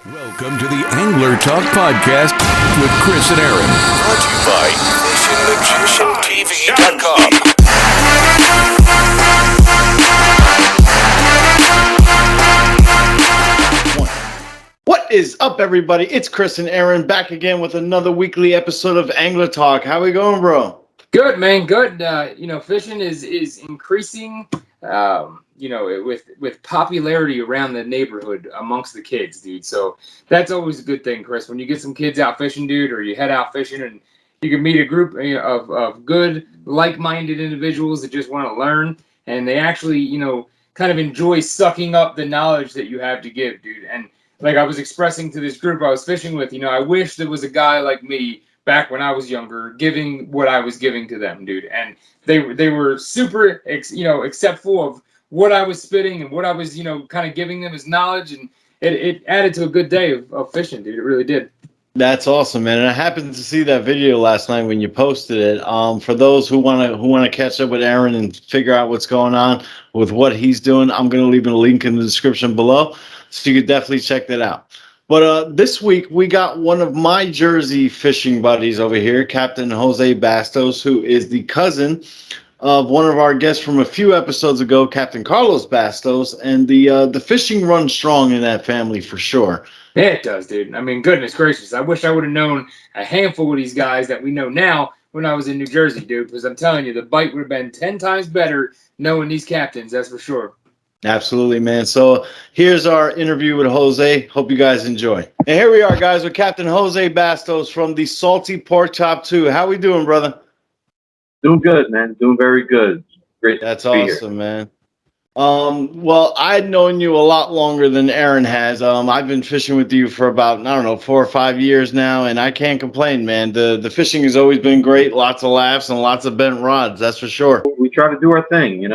Welcome to the Angler Talk Podcast with Chris and Aaron. Brought to you by FishingMagicianTV.com. What is up, everybody? It's Chris and Aaron back again with another weekly episode of Angler Talk. How we going, bro? Good, man. Good. Fishing is increasing. With popularity around the neighborhood amongst the kids, dude. So that's always a good thing, Chris. When you get some kids out fishing, dude, or you head out fishing and you can meet a group of good, like-minded individuals that just want to learn, and they actually, kind of enjoy sucking up the knowledge that you have to give, dude. And like I was expressing to this group I was fishing with, I wish there was a guy like me back when I was younger, giving what I was giving to them, dude. And they were super, acceptful of what I was spitting and what I was, kind of giving them as knowledge. And it added to a good day of fishing, dude. It really did. That's awesome, man. And I happened to see that video last night when you posted it. For those who wanna catch up with Aaron and figure out what's going on with what he's doing, I'm gonna leave a link in the description below, so you can definitely check that out. But this week we got one of my Jersey fishing buddies over here, Captain Jose Bastos, who is the cousin of one of our guests from a few episodes ago, Captain Carlos Bastos, and the fishing runs strong in that family for sure. Yeah, it does, dude. I mean, goodness gracious. I wish I would have known a handful of these guys that we know now when I was in New Jersey, dude, because I'm telling you, the bite would have been 10 times better knowing these captains, that's for sure. Absolutely, man. So here's our interview with Jose. Hope you guys enjoy. And here we are, guys, with Captain Jose Bastos from the Salty Pork Chop 2. How we doing, brother? Doing good, man. Doing very good. Great. That's to be awesome, man. Well, I'd known you a lot longer than Aaron has. I've been fishing with you for about, 4 or 5 years now, and I can't complain, man. The fishing has always been great. Lots of laughs and lots of bent rods, that's for sure. We try to do our thing, It's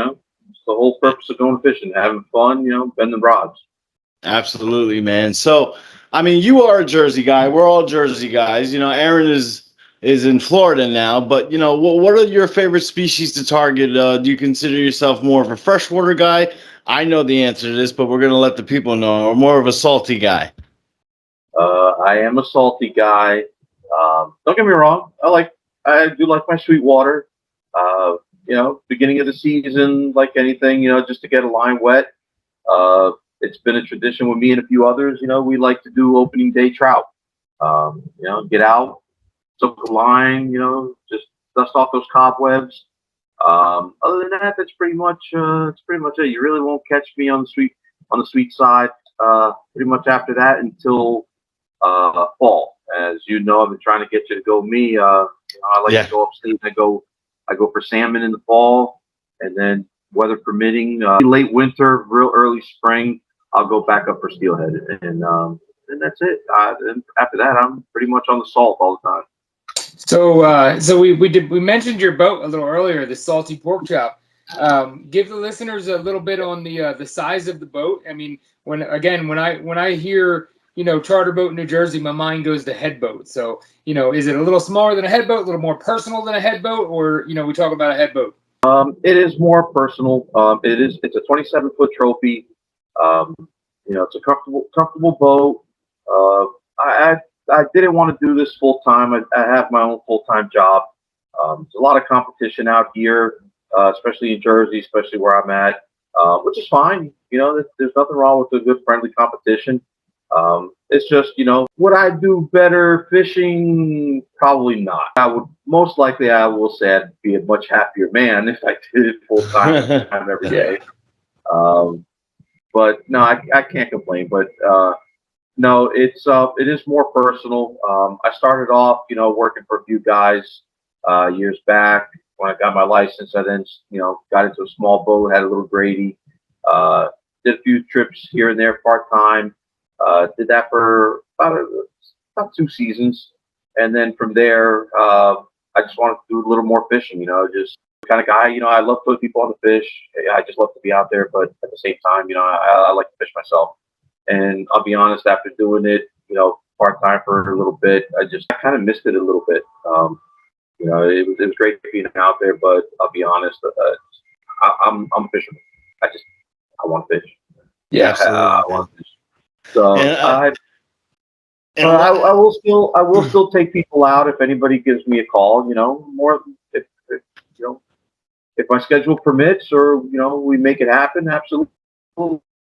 the whole purpose of going fishing, having fun, bending rods. Absolutely, man. So, I mean, you are a Jersey guy. We're all Jersey guys. Aaron is in Florida now, but what are your favorite species to target? Do you consider yourself more of a freshwater guy? I know the answer to this, but we're gonna let the people know, or more of a salty guy? I am a salty guy. Don't get me wrong. I do like my sweet water. Beginning of the season, like anything, just to get a line wet. It's been a tradition with me and a few others. We like to do opening day trout. Get out, soak the line, just dust off those cobwebs. Other than that, that's pretty much it. You really won't catch me on the sweet side. Pretty much after that until fall. As you know, I've been trying to get you to go me. I like to go upstate and I go for salmon in the fall, and then weather permitting, late winter, real early spring, I'll go back up for steelhead, and that's it. And after that, I'm pretty much on the salt all the time. So we mentioned your boat a little earlier, the Salty Pork Chop. Give the listeners a little bit on the size of the boat. I mean, when I hear charter boat in New Jersey, my mind goes to head boat. So is it a little smaller than a head boat, a little more personal than a head boat, or we talk about a head boat? It is more personal. It's a 27-foot trophy. It's a comfortable boat. I didn't want to do this full time. I have my own full-time job. There's a lot of competition out here, especially in Jersey, especially where I'm at, which is fine. There's nothing wrong with a good friendly competition. It's just, would I do better fishing? Probably not. I will say I'd be a much happier man if I did it full time every day. But no, I can't complain. But no, it is more personal. I started off, working for a few guys years back. When I got my license, I then, got into a small boat, had a little Grady, did a few trips here and there part time. Did that for about 2 seasons, and then from there, I just wanted to do a little more fishing. Just kind of guy. I love putting people on the fish. I just love to be out there, but at the same time, I like to fish myself. And I'll be honest, after doing it, part time for a little bit, I kind of missed it a little bit. It was great being out there, but I'll be honest, I'm a fisherman. I want to fish. Yeah, I want to fish. So And I will still take people out if anybody gives me a call. You know, more if you know if my schedule permits, or you know we make it happen. Absolutely,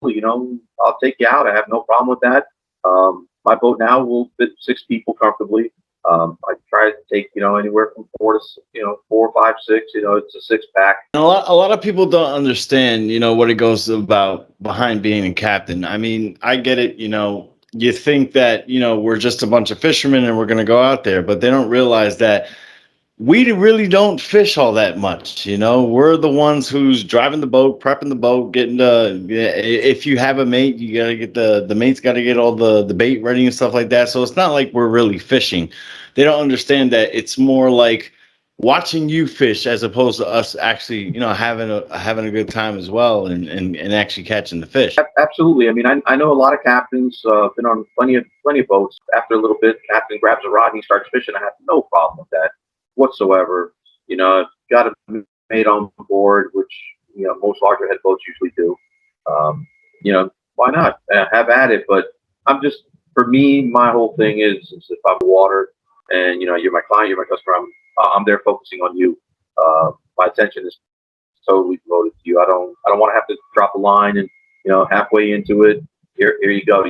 you know, I'll take you out. I have no problem with that. My boat now will fit 6 people comfortably. I try to take, you know, anywhere from 4, 5, 6. You know, it's a 6 pack. a lot of people don't understand, what it goes about behind being a captain. I mean, I get it, you think that, we're just a bunch of fishermen and we're going to go out there, but they don't realize that we really don't fish all that much. We're the ones who's driving the boat, prepping the boat, getting if you have a mate, you got to get the mate's got to get all the bait ready and stuff like that. So it's not like we're really fishing. They don't understand that it's more like watching you fish as opposed to us actually, having a good time as well, and actually catching the fish. Absolutely. I mean, I know a lot of captains. Been on plenty of boats. After a little bit, captain grabs a rod and he starts fishing. I have no problem with that whatsoever. You know, if you got a mate on board, which most larger head boats usually do. Why not have at it? But for me, my whole thing is if I'm water, and you're my client, you're my customer. I'm there focusing on you. My attention is totally devoted to you. I don't want to have to drop a line and halfway into it, here you go.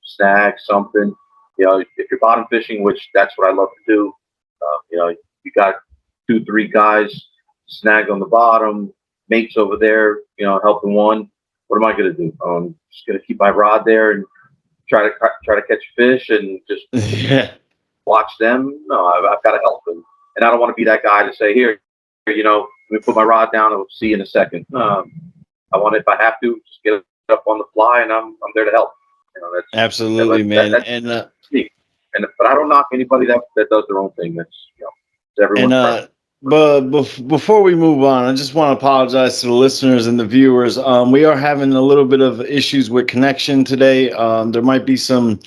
Snag something. If you're bottom fishing, which that's what I love to do. You got 2, 3 guys snagged on the bottom, mates over there, helping one. What am I going to do? I'm just going to keep my rod there and try to catch fish and just watch them. No, I've got to help them, and I don't want to be that guy to say, here, let me put my rod down and we'll see you in a second. I want, if I have to, just get it up on the fly, and I'm there to help. That's Absolutely, man. That's me. But I don't knock anybody that does their own thing. That's it's everyone's preference. But before we move on, I just want to apologize to the listeners and the viewers. We are having a little bit of issues with connection today. There might be some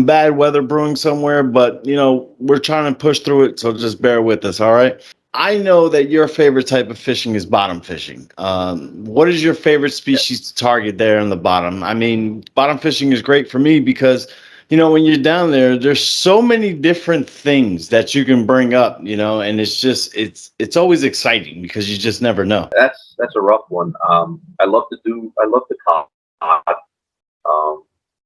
bad weather brewing somewhere, but we're trying to push through it. So just bear with us. All right. I know that your favorite type of fishing is bottom fishing. What is your favorite species to target there in the bottom? I mean, bottom fishing is great for me because when you're down there, there's so many different things that you can bring up, and it's always exciting because you just never know. That's a rough one. I love to cod,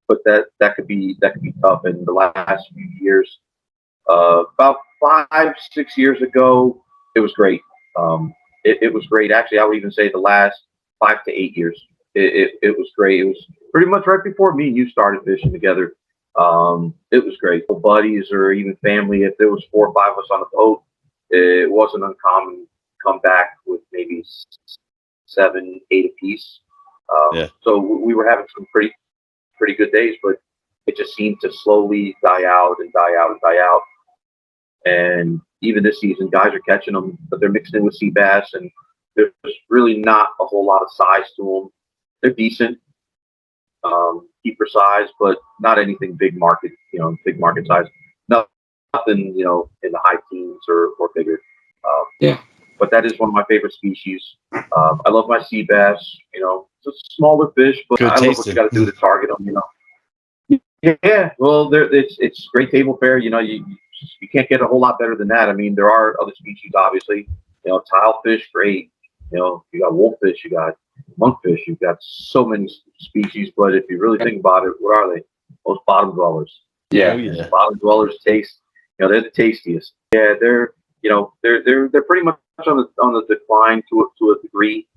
but that could be tough. In the last few years, about 5, 6 years ago, it was great. It was great. Actually, I would even say the last 5 to 8 years, it was great. It was pretty much right before me and you started fishing together. It was great. Buddies or even family, if there was 4 or 5 of us on a boat, it wasn't uncommon to come back with maybe 7, 8 apiece. So we were having some pretty good days, but it just seemed to slowly die out and die out and die out. And even this season, guys are catching them, but they're mixed in with sea bass, and there's really not a whole lot of size to them. They're decent. Keeper size, but not anything big market size. Nothing, in the high teens or bigger. But that is one of my favorite species. I love my sea bass. It's a smaller fish, but Good I love what you got to do to target them. Yeah. Well, it's great table fare. You can't get a whole lot better than that. I mean, there are other species, obviously. Tilefish, great. You got wolffish, you got monkfish, you've got so many species. But if you really think about it, what are they? Most bottom dwellers. Yeah. Oh, yeah. Bottom dwellers taste. They're the tastiest. Yeah, they're pretty much on the decline to a degree.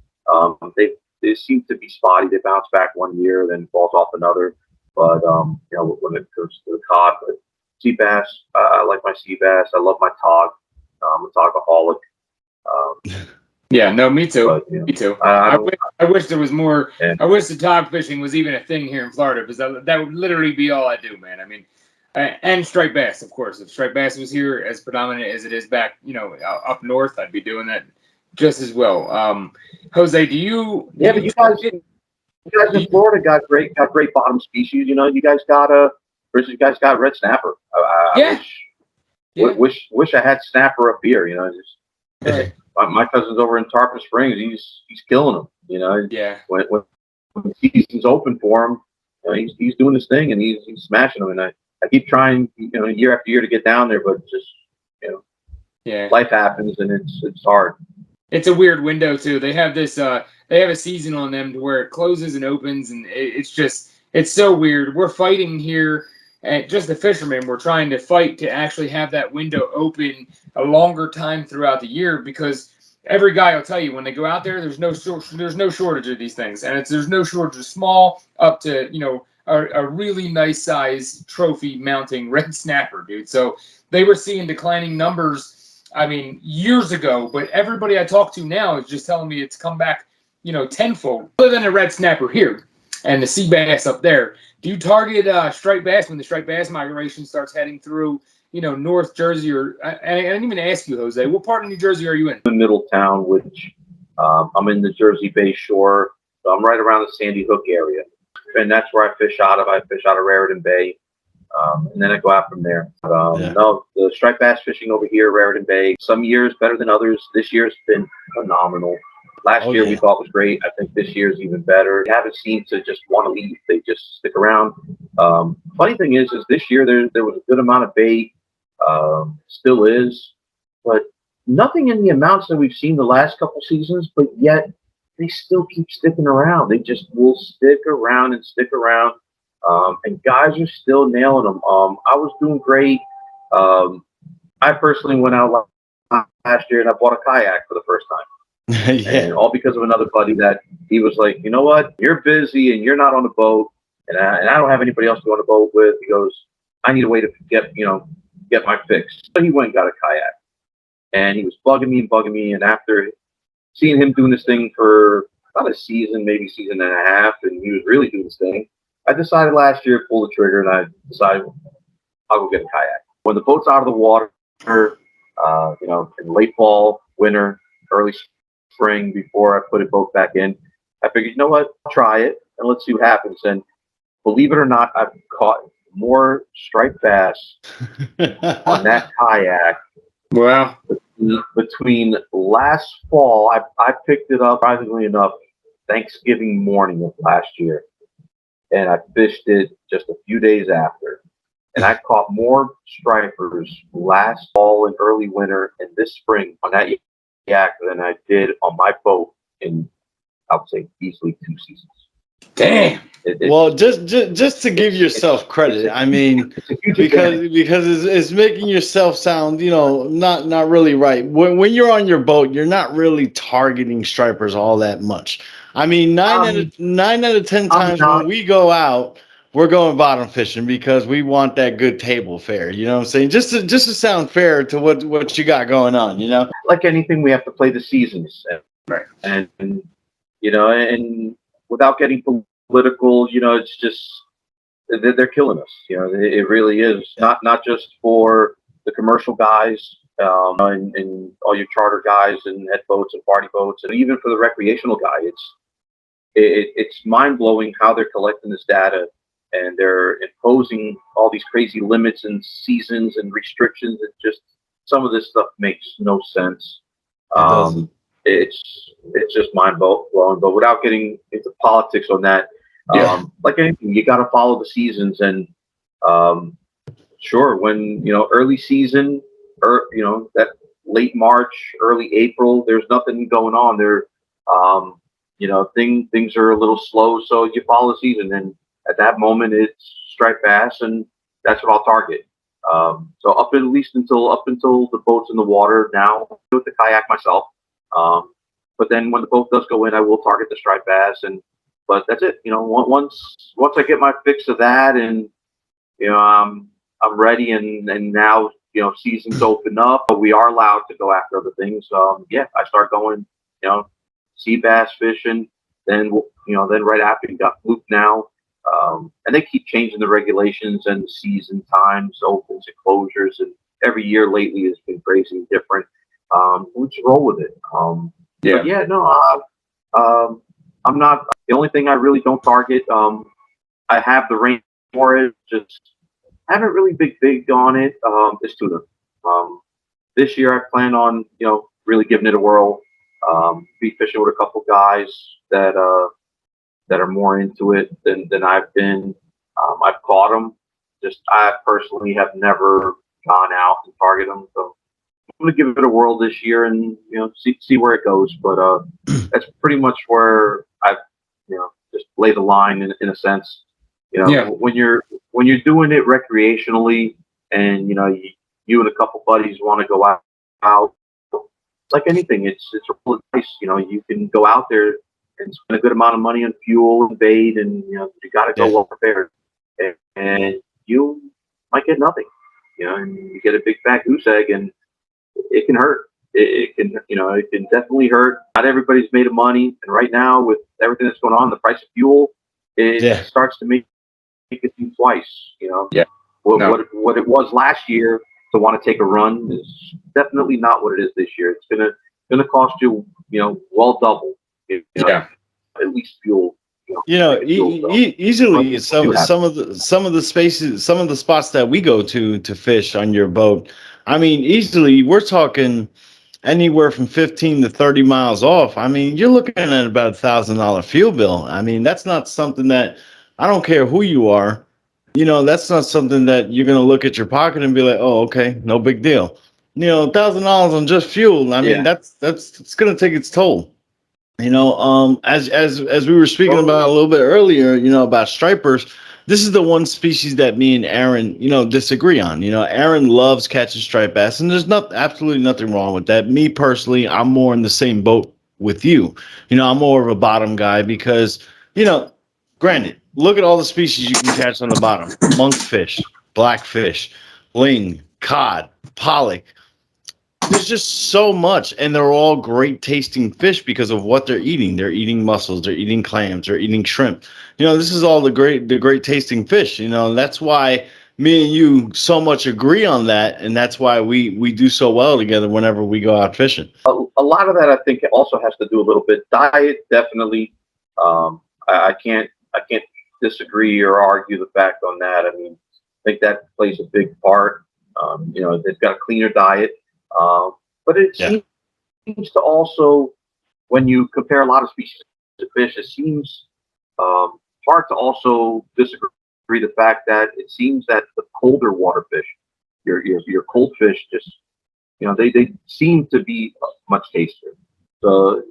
They seem to be spotty. They bounce back one year, then falls off another. But when it comes to the cod, but sea bass, I like my sea bass. I love my tog. I'm a togaholic. Yeah, no, me too. But, me too. I wish there was more. Yeah. I wish the tog fishing was even a thing here in Florida, because that would literally be all I do, man. I mean, and striped bass, of course. If striped bass was here as predominant as it is back, up north, I'd be doing that just as well. Jose, do you? Yeah, but you guys in Florida got great bottom species. You guys got red snapper. Wish I had snapper up here. Right. My cousin's over in Tarpon Springs. He's killing them. Yeah. When season's open for him, he's doing his thing and he's smashing them. And I keep trying, year after year to get down there, but just, Yeah. life happens and it's hard. It's a weird window too. They have this they have a season on them to where it closes and opens, and it's so weird. We're fighting here at just the fishermen. We're trying to fight to actually have that window open a longer time throughout the year, because every guy will tell you when they go out there, there's no shortage of these things, and there's no shortage of small up to a really nice size trophy mounting red snapper, dude. So they were seeing declining numbers, I mean, years ago, but everybody I talk to now is just telling me it's come back, tenfold. Other than a red snapper here and the sea bass up there, do you target striped bass when the striped bass migration starts heading through, North Jersey? Or I didn't even ask you, Jose, what part of New Jersey are you in? Middletown, which I'm in the Jersey Bay shore. So I'm right around the Sandy Hook area, and that's where I fish out of. I fish out of Raritan Bay. And then I go out from there. No, the striped bass fishing over here, Raritan Bay, some years better than others. This year's been phenomenal. Last year we thought was great. I think this year's even better. They haven't seemed to just want to leave. They just stick around. Funny thing is this year there was a good amount of bait, still is, but nothing in the amounts that we've seen the last couple seasons, but yet they still keep sticking around. They just will stick around and stick around. And guys are still nailing them. I was doing great. I personally went out last year and I bought a kayak for the first time. And all because of another buddy that he was like, you know what? You're busy and you're not on the boat, and I don't have anybody else to go on the boat with. He goes, I need a way to get my fix. So he went and got a kayak, and he was bugging me. And after seeing him doing this thing for about a season, maybe season and a half, and he was really doing this thing, I decided last year to pull the trigger, and I decided I'll go get a kayak. When the boat's out of the water, in late fall, winter, early spring, before I put a boat back in, I figured, you know what, I'll try it and let's see what happens. And believe it or not, I've caught more striped bass on that kayak. Wow. Between last fall, I picked it up, surprisingly enough, Thanksgiving morning of last year. And I fished it just a few days after. And I caught more stripers last fall and early winter and this spring on that yak than I did on my boat in, I would say, easily 2 seasons. Damn. Well, just to give yourself credit, I mean, because it's making yourself sound, not really right. When you're on your boat, you're not really targeting stripers all that much. I mean, nine out of 10 times when we go out, we're going bottom fishing because we want that good table fare. You know what I'm saying? Just to sound fair to what you got going on. Like anything, we have to play the seasons, Right? And and without getting political, it's just they're killing us. It really is not just for the commercial guys and all your charter guys and head boats and party boats, and even for the recreational guy. It's mind blowing how they're collecting this data and they're imposing all these crazy limits and seasons and restrictions. It just, some of this stuff makes no sense. It's just mind blowing. But without getting into politics on that, like anything, you got to follow the seasons. And sure, when early season, or that late March, early April, there's nothing going on there. Things are a little slow, so you follow the season, and at that moment it's striped bass, and that's what I'll target. So up until the boat's in the water. Now I do with the kayak myself, but then when the boat does go in, I will target the striped bass, but that's it. Once I get my fix of that, and I'm ready, and now seasons open up, but we are allowed to go after other things. I start going sea bass fishing, then right after you got fluke now, and they keep changing the regulations and the season times, opens and closures, and every year lately has been crazy and different. We just roll with it. I'm not the only thing I really don't target. I have the range for it, just haven't really big on it. Is tuna. This year I plan on really giving it a whirl. Be fishing with a couple guys that that are more into it than I've been. I've caught them. Just I personally have never gone out and targeted them. So I'm gonna give it a whirl this year and see where it goes. But that's pretty much where I've just lay the line in a sense. Yeah. When you're doing it recreationally and you and a couple buddies want to go out like anything, it's a roll of dice. You can go out there and spend a good amount of money on fuel and bait, and you got to go well prepared, and you might get nothing. And you get a big fat goose egg, and it can hurt. It can, it can definitely hurt. Not everybody's made of money, and right now with everything that's going on, the price of fuel, it starts to make it think twice. Yeah. What it was last year to want to take a run is definitely not what it is this year. It's gonna cost you, well double. At least fuel. Easily some of the spaces, some of the spots that we go to fish on your boat. I mean, easily we're talking anywhere from 15 to 30 miles off. I mean, you're looking at about $1,000 fuel bill. I mean, that's not something that, I don't care who you are, that's not something that you're gonna look at your pocket and be like, oh, okay, no big deal. $1,000 on just fuel. I mean, that's it's gonna take its toll. As we were speaking about a little bit earlier, about stripers, this is the one species that me and Aaron, disagree on. Aaron loves catching striped bass, and there's absolutely nothing wrong with that. Me personally, I'm more in the same boat with you. I'm more of a bottom guy because, granted, look at all the species you can catch on the bottom: monkfish, blackfish, ling, cod, pollock. There's just so much, and they're all great tasting fish because of what they're eating. They're eating mussels, they're eating clams, they're eating shrimp. This is all the great tasting fish. That's why me and you so much agree on that, and that's why we do so well together whenever we go out fishing. A lot of that, I think, also has to do a little bit diet. Definitely, I can't disagree or argue the fact on that. I mean, I think that plays a big part. They've got a cleaner diet. But it seems to also, when you compare a lot of species of fish, it seems hard to also disagree the fact that it seems that the colder water fish, your cold fish, just they seem to be much tastier. So,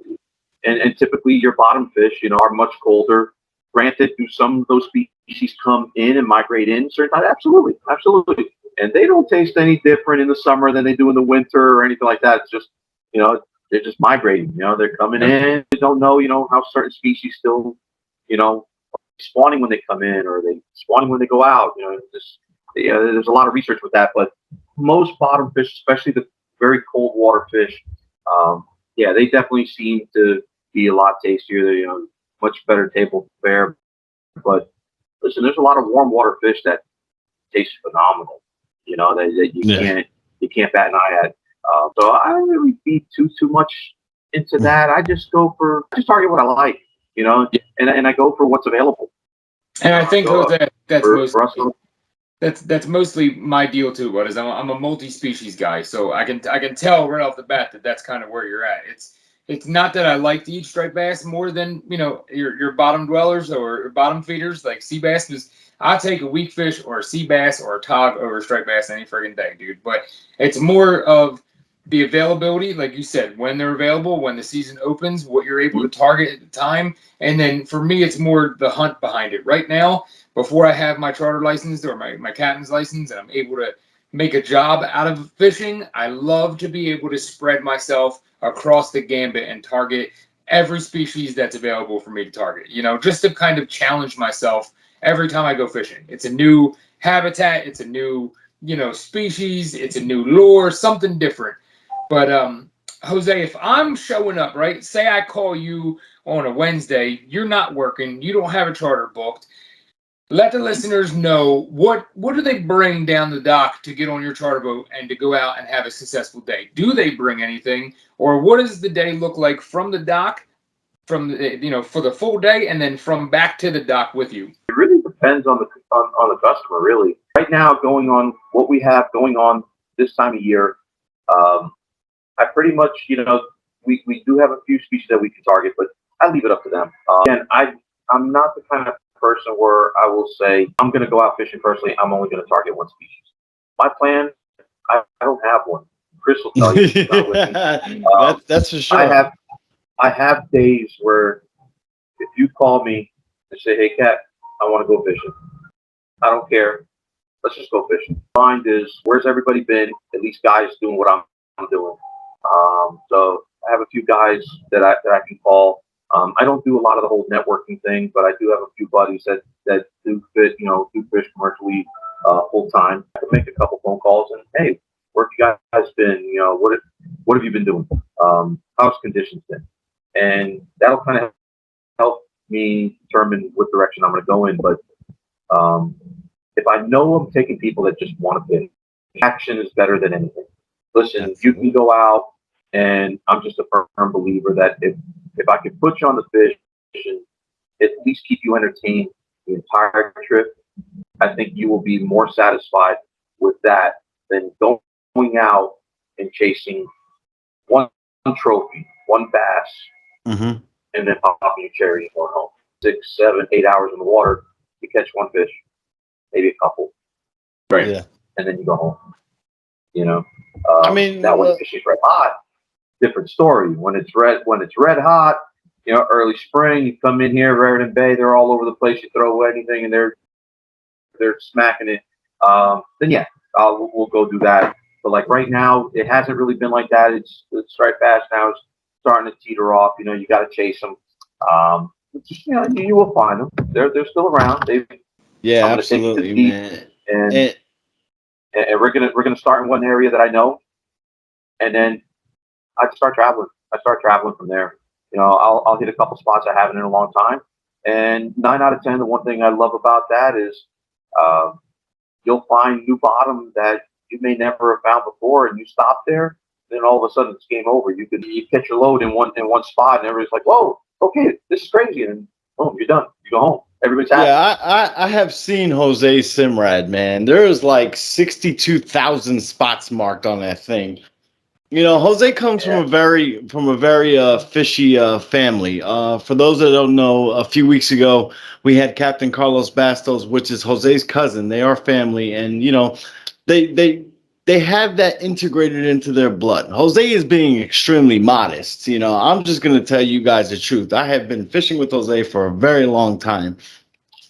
and typically your bottom fish, are much colder. Granted, do some of those species come in and migrate in certain times? Absolutely, absolutely. And they don't taste any different in the summer than they do in the winter or anything like that. It's just, they're just migrating. They're coming in. They don't know, how certain species still, spawning when they come in or they spawning when they go out. There's a lot of research with that. But most bottom fish, especially the very cold water fish, they definitely seem to be a lot tastier. Much better table fare. But listen, there's a lot of warm water fish that taste phenomenal. That you can't bat an eye at. So I don't really feed too much into that. I just target what I like, and I go for what's available. And I think that's mostly my deal too. What is I'm a multi-species guy, so I can tell right off the bat that that's kind of where you're at. It's not that I like to eat striped bass more than your bottom dwellers or bottom feeders like sea bass. Because I'll take a weak fish or a sea bass or a tog over a striped bass any friggin' day, dude. But it's more of the availability, like you said, when they're available, when the season opens, what you're able to target at the time. And then for me, it's more the hunt behind it. Right now, before I have my charter license or my captain's license and I'm able to make a job out of fishing, I love to be able to spread myself across the gambit and target every species that's available for me to target, just to kind of challenge myself every time I go fishing. It's a new habitat, it's a new, species, it's a new lure, something different. But Jose, if I'm showing up, right, say I call you on a Wednesday, you're not working, you don't have a charter booked, let the listeners know what do they bring down the dock to get on your charter boat and to go out and have a successful day? Do they bring anything, or what does the day look like from the dock, from for the full day, and then from back to the dock with you? It really depends on the customer, really. Right now, going on what we have going on this time of year, I pretty much we do have a few species that we can target, but I leave it up to them. Again, I'm not the kind of person where I will say I'm going to go out fishing personally. I'm only going to target one species. My plan, I don't have one. Chris will tell you. He's not with me. That's for I sure. have days where if you call me and say, "Hey, Cat, I want to go fishing," I don't care. Let's just go fishing. Mind is, where's everybody been? At least guys doing what I'm doing. So I have a few guys that I can call. I don't do a lot of the whole networking thing, but I do have a few buddies that do fit, do fish commercially full time. I can make a couple phone calls and, hey, where have you guys been? What have you been doing? How's conditions been? And that'll kind of help me determine what direction I'm going to go in. But um, if I know I'm taking people that just want to fish, action is better than anything. Listen, you can go out, and I'm just a firm believer that if I could put you on the fish and at least keep you entertained the entire trip, I think you will be more satisfied with that than going out and chasing one trophy, one bass, Hmm. and then popping your cherry and going home. 6, 7, 8 hours in the water, you catch one fish, maybe a couple, Right. Yeah. and then you go home. You know, I mean, now when the fish is red hot, different story. When it's red hot, early spring, you come in here, Raritan Bay, they're all over the place. You throw anything, and they're smacking it. Then yeah, we'll go do that. But like right now, it hasn't really been like that. It's striped bass now is starting to teeter off. You got to chase them. Just, you will find them. They're still around. yeah, I'm going to take you to the absolutely, beach, man. and And and we're gonna start in one area that I know, and then I start traveling. I start traveling from there. I'll hit a couple spots I haven't in a long time, and 9 out of 10, the one thing I love about that is uh, you'll find new bottom that you may never have found before, and you stop there. Then all of a sudden it's game over. You catch your load in one spot, and everybody's like, "Whoa, okay, this is crazy," and boom, you're done. You go home. Everybody's happy. yeah, I have seen Jose Simrad, man. There's like 62,000 spots marked on that thing. Jose comes from Yeah, a very fishy family. For those that don't know, a few weeks ago we had Captain Carlos Bastos, which is Jose's cousin. They are family, and they they they have that integrated into their blood. Jose is being extremely modest. I'm just gonna tell you guys the truth. I have been fishing with Jose for a very long time.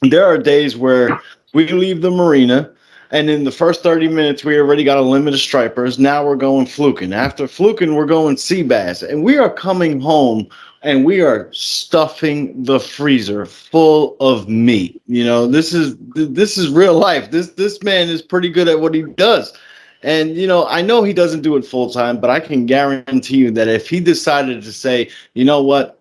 There are days where we leave the marina, and in the first 30 minutes, we already got a limit of stripers. Now we're going fluking. After fluking, we're going sea bass. And we are coming home and we are stuffing the freezer full of meat. This is real life. This man is pretty good at what he does. And I know he doesn't do it full time, but I can guarantee you that if he decided to say, you know what,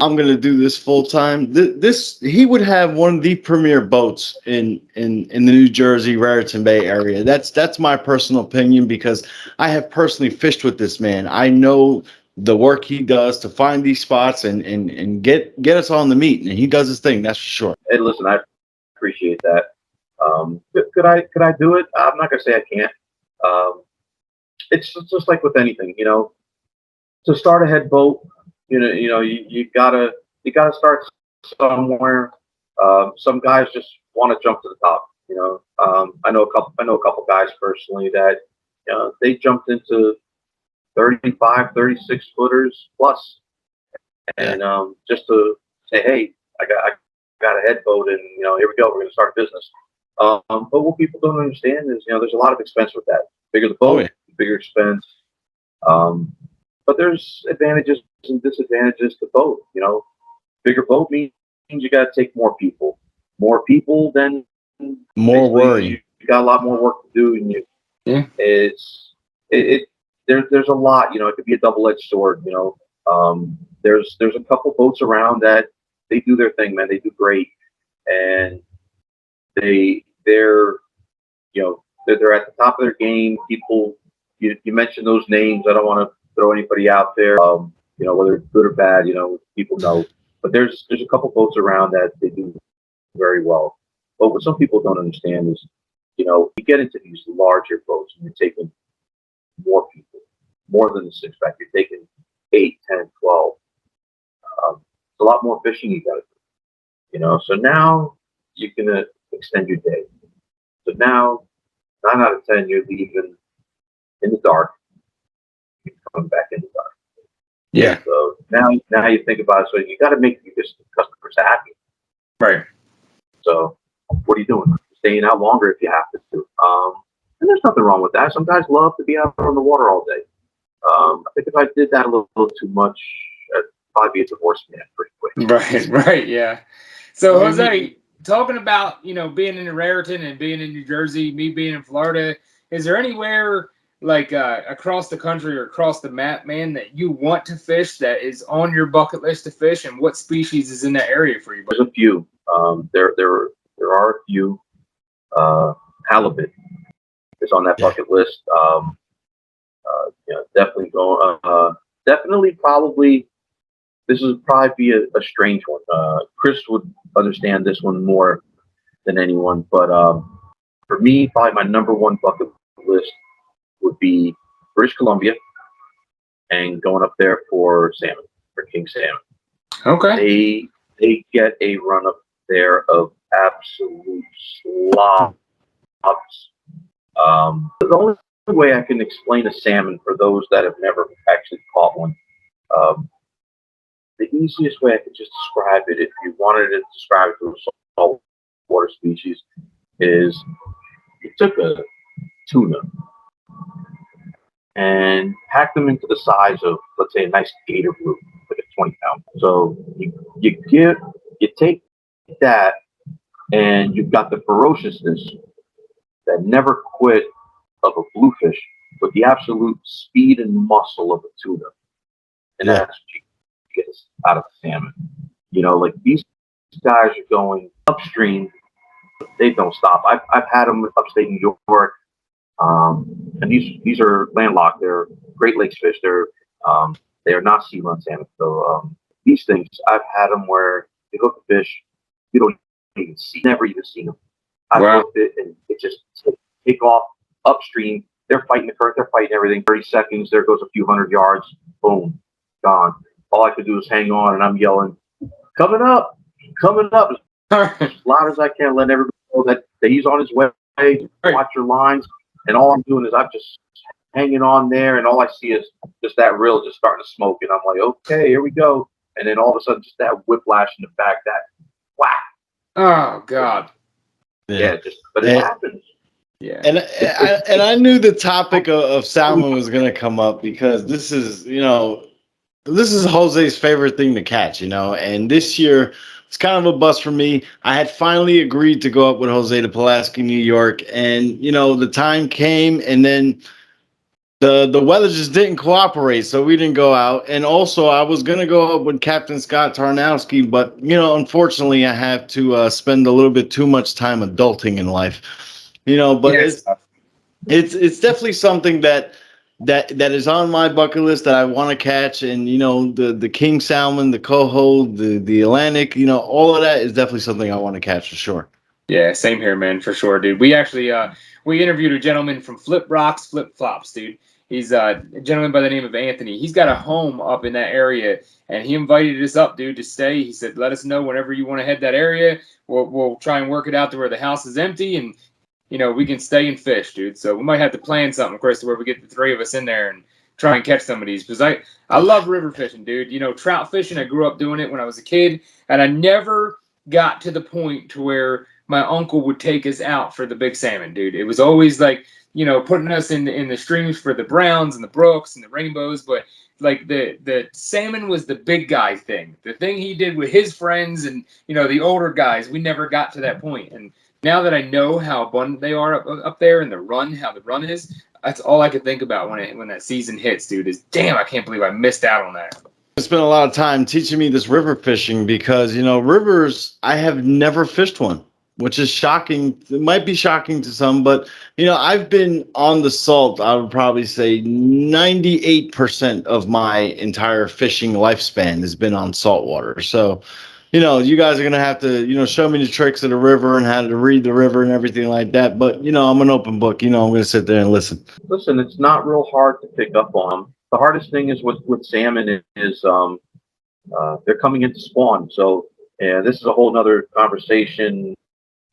I'm gonna do this full time. This he would have one of the premier boats in the New Jersey Raritan Bay area. That's my personal opinion because I have personally fished with this man. I know the work he does to find these spots and get us on the meat, and he does his thing. That's for sure. hey, listen, I appreciate that. Could I do it? I'm not gonna say I can't. Um, it's just like with anything. To start a head boat, you gotta start somewhere. Some guys just want to jump to the top. I know a couple guys personally that they jumped into 35, 36 footers plus, Yeah. and just to say, hey, I got a head boat, and here we go, we're gonna start a business. But what people don't understand is there's a lot of expense with that. Bigger the Oh boat, yeah. bigger expense. Um, but there's advantages and disadvantages to both. Bigger boat means you got to take more people. More people, then More basically worry. you got a lot more work to do, and Yeah. there's a lot. It could be a double-edged sword. There's a couple boats around that they do their thing, man. They do great, and they're they're at the top of their game. People, you mentioned those names. I don't want to throw anybody out there. Whether it's good or bad, people know. But there's a couple boats around that they do very well. But what some people don't understand is, you get into these larger boats and you're taking more people, more than the six pack. You're taking 8, 10, 12. It's a lot more fishing you got to do. So now you can extend your day. So now 9 out of 10 you're leaving in the dark, you're coming back in the dark. Yeah. So now you think about it. So you got to make your customers happy. Right. So what are you doing? Staying out longer if you have to. And there's nothing wrong with that. Some guys love to be out on the water all day. I think if I did that a little too much, I'd probably be a divorced man pretty quick. Right. Right. Yeah. So Jose, talking about being in Raritan and being in New Jersey, me being in Florida, is there anywhere like across the country or across the map, man, that you want to fish that is on your bucket list to fish, and what species is in that area for you? There's a few. There are a few. Halibut is on that bucket list. Definitely go. Definitely, probably. This would probably be a strange one. Chris would understand this one more than anyone, but for me, probably my number one bucket list would be British Columbia and going up there for salmon, for king salmon. Okay. They get a run up there of absolute slobs. The only way I can explain a salmon for those that have never actually caught one, the easiest way I could just describe it, if you wanted to describe it to a saltwater species, is you took a tuna and packed them into the size of, let's say, a nice gator blue, like a 20-pound. So you take that, and you've got the ferociousness that never quit of a bluefish, with the absolute speed and muscle of a tuna, and that's what you get out of the salmon. Like these guys are going upstream; they don't stop. I've had them upstate New York, and these are landlocked. They're Great Lakes fish. They are not sea run salmon. So these things, I've had them where you hook a fish, you don't even see, never even seen them. I hooked it, and it just take off upstream. They're fighting the current. They're fighting everything. 30 seconds. There goes a few hundred yards. Boom, gone. All I could do is hang on, and I'm yelling, "Coming up, coming up!" as loud as I can, letting everybody know that he's on his way. Watch your lines, and all I'm doing is I'm just hanging on there, and all I see is just that reel just starting to smoke, and I'm like, "Okay, here we go." And then all of a sudden, just that whiplash in the back, that whack. Oh God. Yeah, but it happens. Yeah. And I knew the topic of salmon was going to come up, because this is Jose's favorite thing to catch, and this year it's kind of a bust for me. I had finally agreed to go up with Jose to Pulaski, New York, and the time came, and then the weather just didn't cooperate, so we didn't go out. And also, I was gonna go up with Captain Scott Tarnowski, but unfortunately, I have to spend a little bit too much time adulting in life. But it's definitely something that is on my bucket list that I want to catch. And the king salmon, the coho, the Atlantic, all of that is definitely something I want to catch for sure. Yeah, same here, man, for sure, dude. We actually we interviewed a gentleman from Flip Rocks Flip Flops, dude. He's a gentleman by the name of Anthony. He's got a home up in that area, and he invited us up, dude, to stay. He said, "Let us know whenever you want to head that area. We'll try and work it out to where the house is empty, and we can stay and fish, dude." So we might have to plan something, Chris, where we get the three of us in there and try and catch some of these, because I love river fishing, dude. Trout fishing, I grew up doing it when I was a kid, and I never got to the point to where my uncle would take us out for the big salmon, dude. It was always like, putting us in the streams for the browns and the brooks and the rainbows, but like the salmon was the big guy thing. The thing he did with his friends and the older guys, we never got to that point. And now that I know how abundant they are up there and how the run is, that's all I could think about when that season hits, dude. Is damn, I can't believe I missed out on that. Spent a lot of time teaching me this river fishing, because rivers, I have never fished one, which is shocking. It might be shocking to some, but I've been on the salt, I would probably say 98% of my entire fishing lifespan has been on saltwater. So you guys are gonna have to show me the tricks of the river and how to read the river and everything like that. But I'm an open book. I'm gonna sit there and listen. Listen, it's not real hard to pick up on them. The hardest thing is with salmon is they're coming into spawn. So And this is a whole nother conversation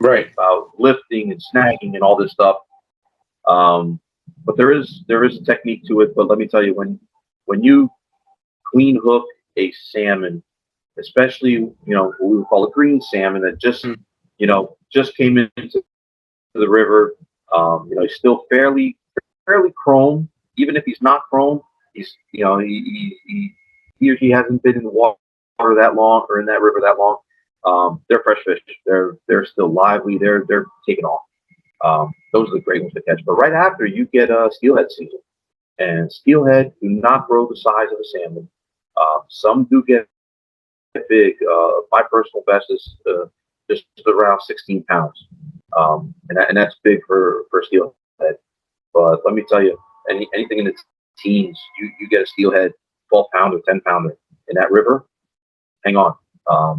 Right. about lifting and snagging and all this stuff. But there is a technique to it. But let me tell you, when you clean hook a salmon, especially what we would call a green salmon that just just came into the river, he's still fairly chrome. Even if he's not chrome, he's he or she hasn't been in the water that long or in that river that long. They're fresh fish. They're still lively. They're taking off. Those are the great ones to catch. But right after, you get steelhead season, and steelhead do not grow the size of a salmon. Some do get big. My personal best is just around 16 pounds, and that's big for steelhead. But let me tell you, anything in the teens, you get a steelhead 12-pounder, 10-pounder in that river. Hang on,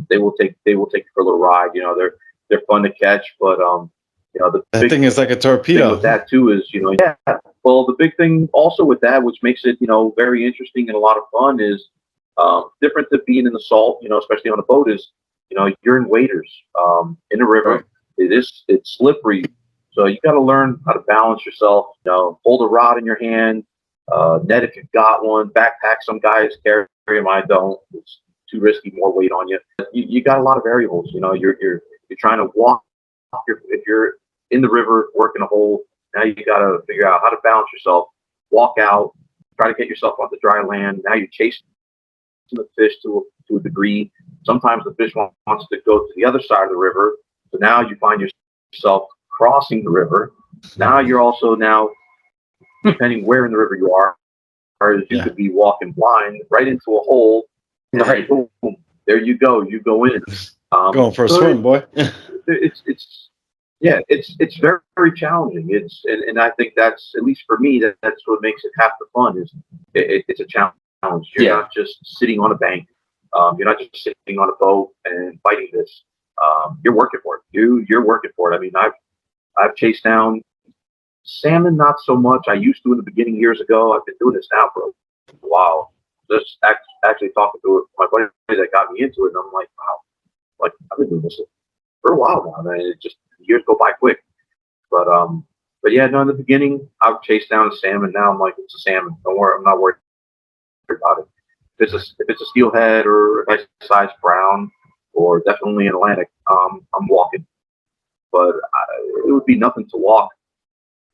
they will take you for a little ride. They're fun to catch, but the That big thing is like a thing torpedo. with that too is yeah. Well, the big thing also with that, which makes it very interesting and a lot of fun, is different than being in the salt. Especially on a boat, is you're in waders in the river. Right. It's slippery, so you got to learn how to balance yourself. Hold a rod in your hand, net if you've got one, backpack. Some guys carry them, I don't. It's too risky, more weight on you. You got a lot of variables. You're trying to walk. If you're in the river working a hole, now you got to figure out how to balance yourself, walk out, try to get yourself onto dry land. Now you're chasing the fish to a degree. Sometimes the fish wants to go to the other side of the river, so now you find yourself crossing the river. Now you're also depending where in the river you are, or you could be walking blind right into a hole. Right. Boom, there you go. You go in. Going for a swim, boy. It's very, very challenging. And I think that's, at least for me, that's what makes it half the fun. Is it's a challenge. You're not just sitting on a bank. You're not just sitting on a boat and fighting this. You're working for it. You're working for it. I mean, I've chased down salmon, not so much. I used to in the beginning years ago. I've been doing this now for a while. Just actually talking to my buddy that got me into it, and I'm like, wow, like I've been doing this for a while now. I mean, it just, years go by quick. But yeah, no, in the beginning, I've chased down a salmon. Now I'm like, it's a salmon. Don't worry, I'm not worried about it. If it's a steelhead or a nice sized brown, or definitely an Atlantic, I'm walking. But it would be nothing to walk,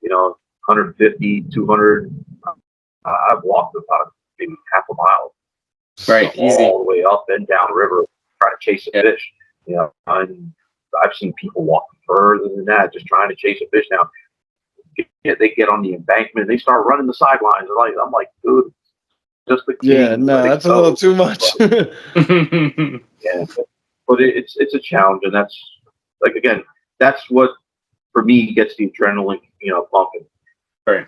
150, 200. I've walked about maybe half a mile. Right, easy. All the way up and down the river, trying to chase a fish. And I've seen people walking further than that, just trying to chase a fish. Now, they get on the embankment, they start running the sidelines. I'm like, dude, just the king. Yeah, no, that's a little too much. Yeah, but it's a challenge, and that's, like, again, that's what for me gets the adrenaline, pumping. Right.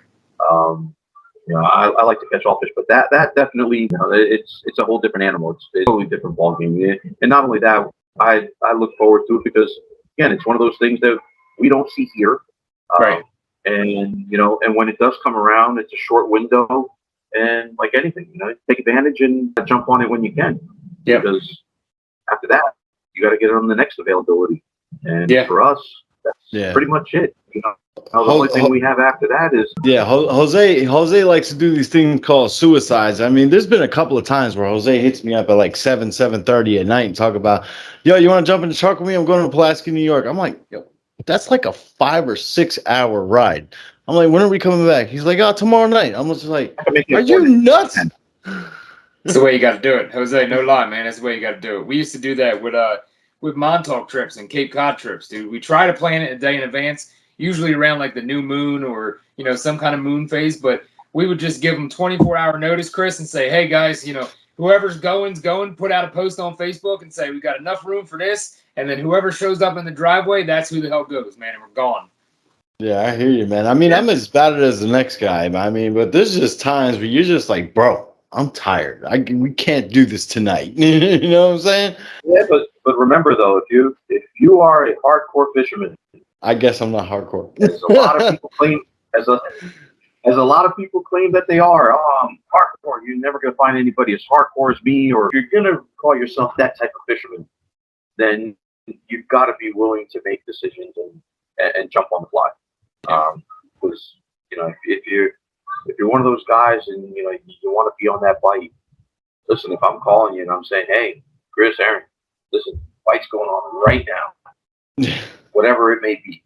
I like to catch all fish, but that definitely, it's a whole different animal. It's a totally different ball game. And not only that, I look forward to it because, again, it's one of those things that we don't see here. Right. And when it does come around, it's a short window, and like anything, take advantage and jump on it when you can. Yeah. Because after that, you got to get on the next availability. And for us, that's pretty much it. The only thing we have after that is Jose likes to do these things called suicides. I mean, there's been a couple of times where Jose hits me up at like 7:30 at night and talk about, yo, you want to jump in the truck with me? I'm going to Pulaski, New York. I'm like, yo, that's like a 5 or 6 hour ride. I'm like, when are we coming back? He's like, oh, tomorrow night. I'm just like, are you nuts? That's the way you got to do it, Jose. No lie, man. That's the way you got to do it. We used to do that with Montauk trips and Cape Cod trips, dude. We try to plan it a day in advance, usually around like the new moon or some kind of moon phase. But we would just give them 24-hour notice, Chris, and say, hey guys, whoever's going. Put out a post on Facebook and say we got enough room for this, and then whoever shows up in the driveway, that's who the hell goes, man. And we're gone. Yeah, I hear you, man. I mean, I'm as bad as the next guy. I mean, but there's just times where you're just like, bro, I'm tired. We can't do this tonight. You know what I'm saying? Yeah, but remember though, if you are a hardcore fisherman, I guess I'm not hardcore. As a lot of people claim, as a lot of people claim that they are. I'm hardcore. You're never gonna find anybody as hardcore as me, or if you're gonna call yourself that type of fisherman, then you've got to be willing to make decisions and jump on the fly. Because if you're one of those guys and you want to be on that bite, listen. If I'm calling you and I'm saying, hey, Chris, Aaron, listen, bite's going on right now, whatever it may be,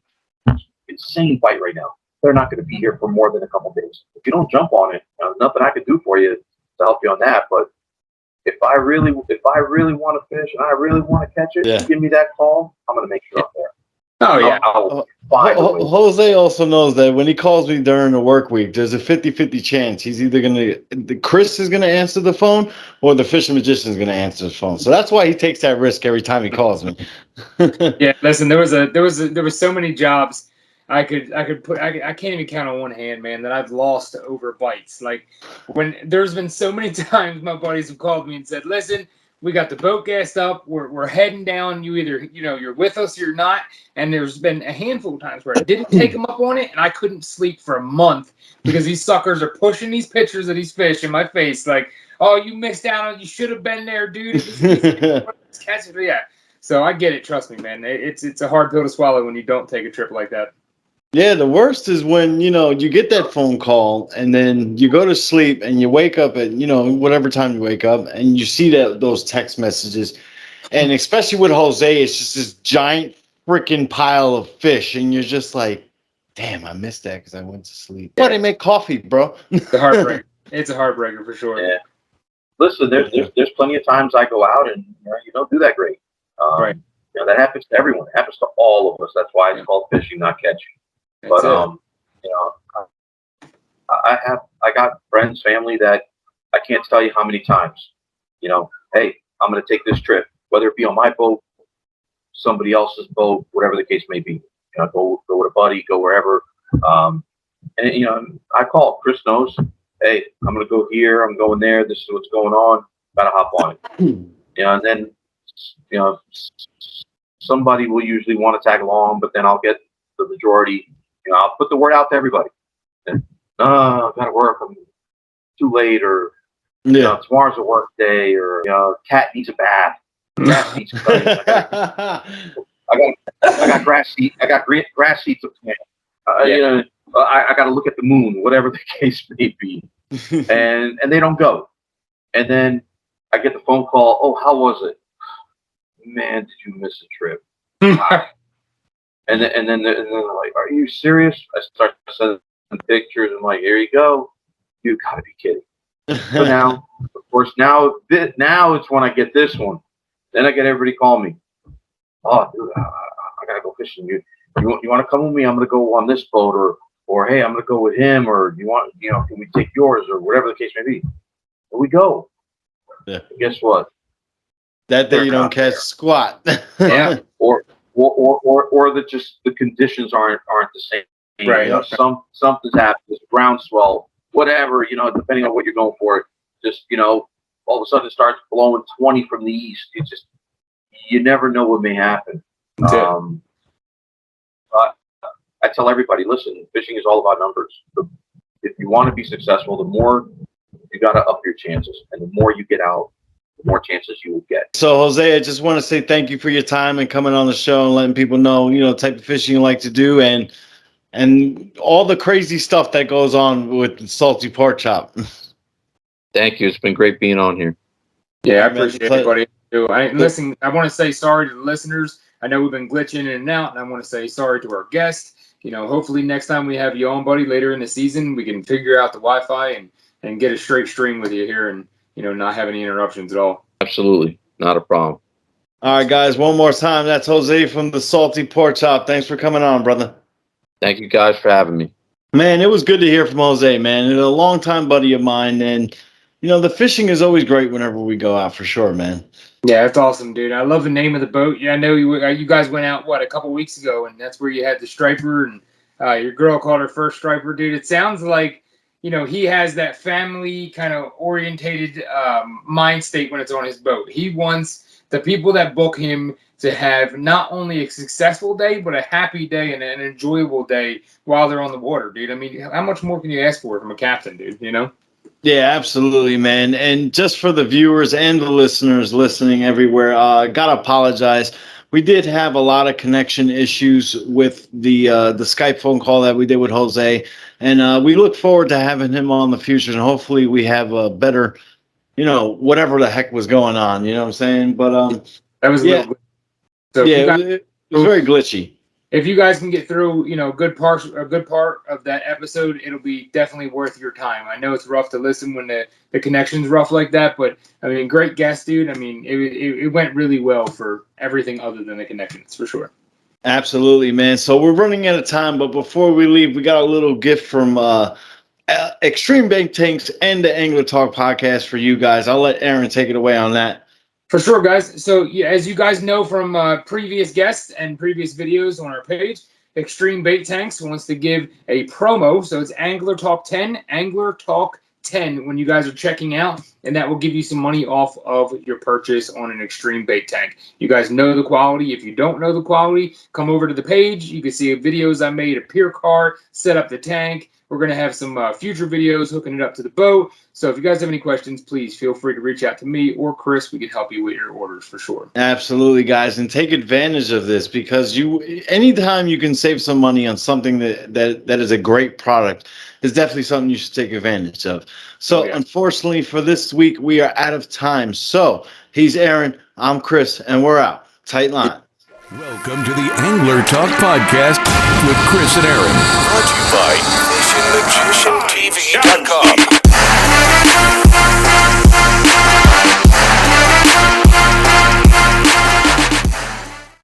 insane bite right now. They're not going to be here for more than a couple days. If you don't jump on it, nothing I can do for you to help you on that. But if I really want to fish and I really want to catch it, you give me that call, I'm going to make sure I'm there. Oh, yeah. I'll find a way. Jose also knows that when he calls me during the work week, there's a 50-50 chance he's either Chris is going to answer the phone or the fishing magician is going to answer the phone. So that's why he takes that risk every time he calls me. Yeah, listen, there was so many jobs I can't even count on one hand, man, that I've lost over bites. Like, when there's been so many times my buddies have called me and said, listen, we got the boat gassed up, we're heading down, you either you're with us or you're not. And there's been a handful of times where I didn't take him up on it and I couldn't sleep for a month because these suckers are pushing these pictures of these fish in my face like, oh, you missed out on, you should have been there, dude. Yeah. So I get it, trust me, man. It's a hard pill to swallow when you don't take a trip like that. Yeah, the worst is when, you get that phone call and then you go to sleep and you wake up at, whatever time you wake up and you see those text messages. And especially with Jose, it's just this giant freaking pile of fish. And you're just like, damn, I missed that because I went to sleep. Yeah. But I make coffee, bro. It's a heartbreaker. It's a heartbreaker for sure. Yeah. Listen, there's plenty of times I go out and you don't do that great. Right. That happens to everyone. It happens to all of us. That's why it's called fishing, not catching. But I got friends, family that I can't tell you how many times, hey, I'm going to take this trip, whether it be on my boat, somebody else's boat, whatever the case may be. Go with a buddy, go wherever. And I call. Chris knows. Hey, I'm going to go here. I'm going there. This is what's going on. Got to hop on it. And then somebody will usually want to tag along, but then I'll get the majority. I'll put the word out to everybody. And, I gotta work. I'm too late, or tomorrow's a work day, or cat needs a bath. Cat needs a I got grass seed. I got grass seeds to plant. I got to look at the moon, whatever the case may be, and they don't go. And then I get the phone call. Oh, how was it? Man, did you miss a trip? And then they're like, "Are you serious?" I start sending pictures. I'm like, "Here you go. You gotta be kidding." So now, of course, now it's when I get this one. Then I get everybody call me. Oh, dude, I gotta go fishing. You want to come with me? I'm gonna go on this boat, or hey, I'm gonna go with him, or can we take yours, or whatever the case may be. Here we go. Yeah. And guess what? That day you don't catch squat. Yeah. Or the conditions aren't the same. Right. Something's happened. There's groundswell, whatever. Depending on what you're going for. Just all of a sudden it starts blowing 20 from the east. It's just you never know what may happen. I tell everybody, listen, fishing is all about numbers. If you want to be successful, the more you got to up your chances, and the more you get out, the more chances you will get. So, Jose, I just want to say thank you for your time and coming on the show and letting people know, the type of fishing you like to do and all the crazy stuff that goes on with the salty pork chop. Thank you. It's been great being on here. Yeah, I appreciate it, buddy. Listen, I want to say sorry to the listeners. I know we've been glitching in and out, and I want to say sorry to our guests. Hopefully next time we have you on, buddy, later in the season, we can figure out the Wi-Fi and get a straight stream with you here and, not have any interruptions at all. Absolutely. Not a problem. All right, guys, one more time. That's Jose from the Salty Pork Chop. Thanks for coming on, brother. Thank you guys for having me. Man, it was good to hear from Jose, man. He's a longtime buddy of mine, and the fishing is always great whenever we go out, for sure, man. Yeah, that's awesome, dude. I love the name of the boat. Yeah, I know you guys went out, a couple weeks ago, and that's where you had the striper, and your girl called her first striper, dude. It sounds like, he has that family kind of orientated mind state when it's on his boat. He wants the people that book him to have not only a successful day, but a happy day and an enjoyable day while they're on the water, dude. I mean, how much more can you ask for from a captain, dude, Yeah, absolutely, man. And just for the viewers and the listeners listening everywhere, gotta apologize. We did have a lot of connection issues with the Skype phone call that we did with Jose, and we look forward to having him on in the future. And hopefully, we have a better, whatever the heck was going on. You know what I'm saying? But That was a yeah, little. So yeah, if you guys, it was very glitchy. if you guys can get through, a good part of that episode, it'll be definitely worth your time. I know it's rough to listen when the connection's rough like that, but I mean, great guest, dude. I mean, it went really well for everything other than the connections, for sure. Absolutely, man. So we're running out of time, but before we leave, we got a little gift from Extreme Bank Tanks and the Angler Talk podcast for you guys. I'll let Aaron take it away on that. For sure, guys. So, yeah, as you guys know from previous guests and previous videos on our page, Extreme Bait Tanks wants to give a promo. So it's Angler Talk 10, Angler Talk 10 when you guys are checking out, and that will give you some money off of your purchase on an Extreme Bait Tank. You guys know the quality. If you don't know the quality, come over to the page. You can see videos I made, a pier car, set up the tank. We're going to have some future videos hooking it up to the boat. So if you guys have any questions, please feel free to reach out to me or Chris. We can help you with your orders for sure. Absolutely, guys, and take advantage of this because anytime you can save some money on something that is a great product is definitely something you should take advantage of. So Unfortunately for this week, we are out of time. So he's Aaron, I'm Chris, and we're out. Tight line. Welcome to the Angler Talk podcast with Chris and Aaron. Brought to you by